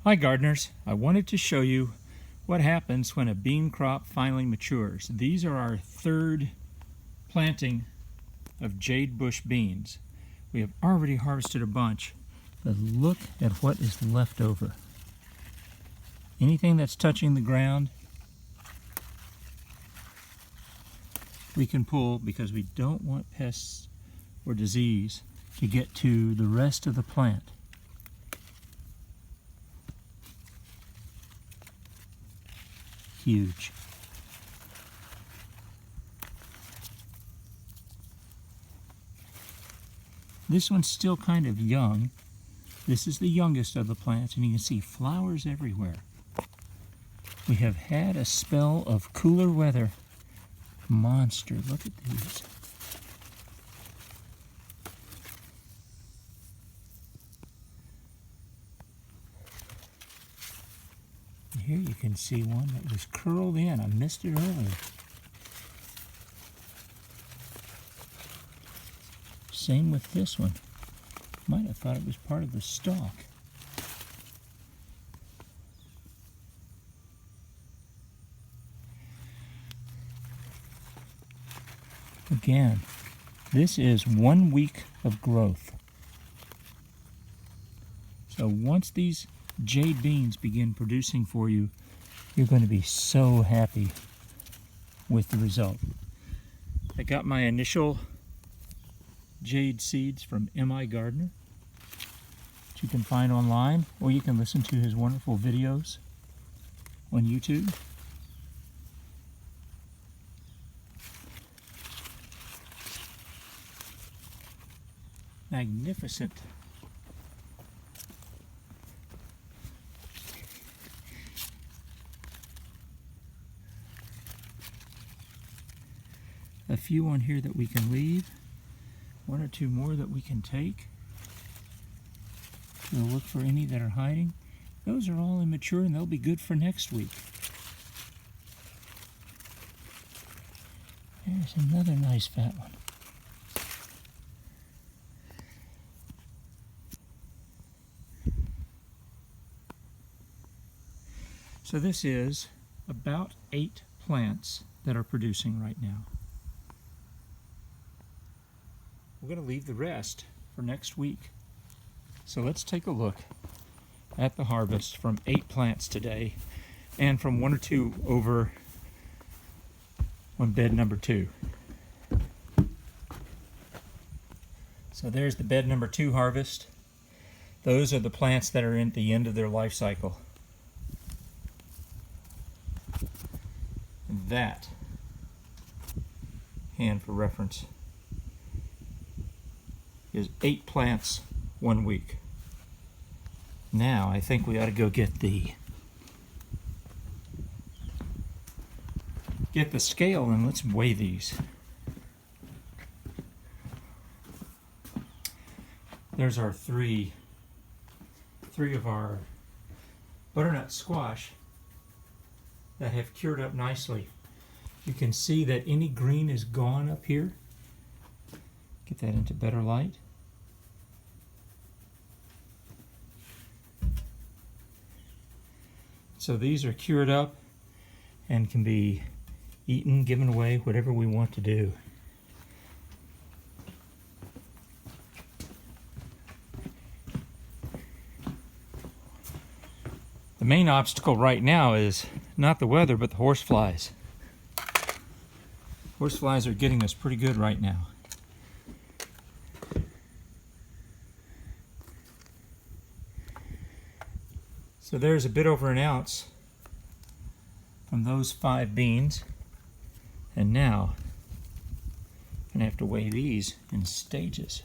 Hi gardeners, I wanted to show you what happens when a bean crop finally matures. These are our third planting of jade bush beans. We have already harvested a bunch, but look at what is left over. Anything that's touching the ground, we can pull because we don't want pests or disease to get to the rest of the plant. Huge. This one's still kind of young. This is the youngest of the plants, and you can see flowers everywhere. We have had a spell of cooler weather. Monster, look at these. Here you can see one that was curled in. I missed it earlier. Same with this one. Might have thought it was part of the stalk. Again, this is 1 week of growth. So once these jade beans begin producing for you, you're going to be so happy with the result. I got my initial jade seeds from M.I. Gardener, which you can find online, or you can listen to his wonderful videos on YouTube. Magnificent. A few on here that we can leave. 1 or 2 more that we can take. We'll look for any that are hiding. Those are all immature and they'll be good for next week. There's another nice fat one. So this is about 8 plants that are producing right now. We're going to leave the rest for next week. So let's take a look at the harvest from 8 plants today and from 1 or 2 over on bed number 2. So there's the bed number 2 harvest. Those are the plants that are at the end of their life cycle. That, and for reference, is 8 plants 1 week. Now I think we ought to go get the scale and let's weigh these. There's our three of our butternut squash that have cured up nicely. You can see that any green is gone up here. Get that into better light. So these are cured up and can be eaten, given away, whatever we want to do. The main obstacle right now is not the weather, but the horseflies. Horseflies are getting us pretty good right now. So there's a bit over an ounce from those 5 beans. And now I'm going to have to weigh these in stages.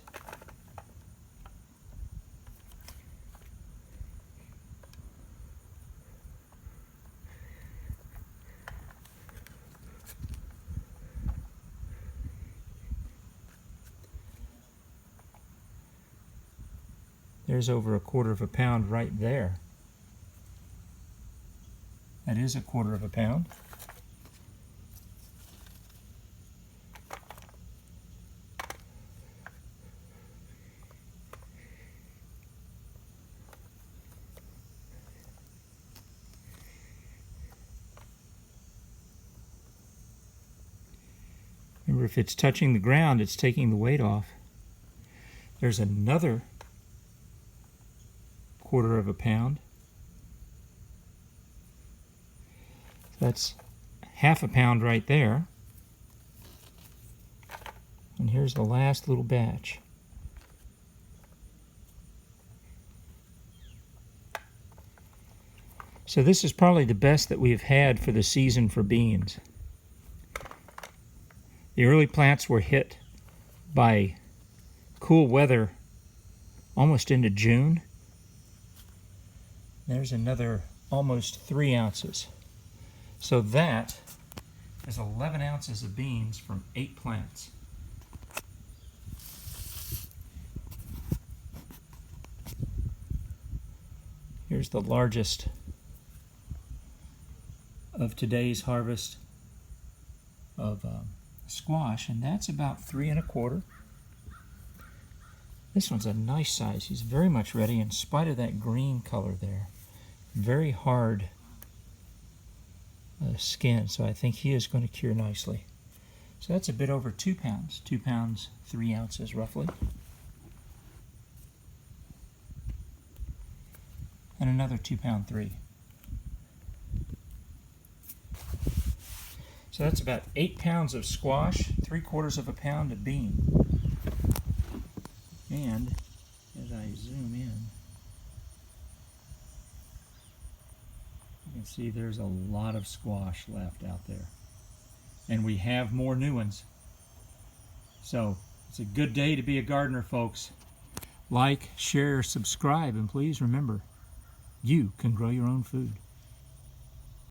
There's over 1/4 pound right there. That is 1/4 pound. Remember, if it's touching the ground, it's taking the weight off. There's another 1/4 pound. That's 1/2 pound right there. And here's the last little batch. So this is probably the best that we've had for the season for beans. The early plants were hit by cool weather almost into June. There's another almost 3 ounces. So that is 11 ounces of beans from 8 plants. Here's the largest of today's harvest of squash, and that's about 3 1/4. This one's a nice size. He's very much ready in spite of that green color there. Very hard skin, so I think he is going to cure nicely. So that's a bit over 2 pounds. 2 pounds, 3 ounces roughly. And another 2 pound 3. So that's about 8 pounds of squash, 3/4 pound of bean. And as I zoom in, you can see there's a lot of squash left out there. And we have more new ones. So it's a good day to be a gardener, folks. Like, share, subscribe, and please remember, you can grow your own food.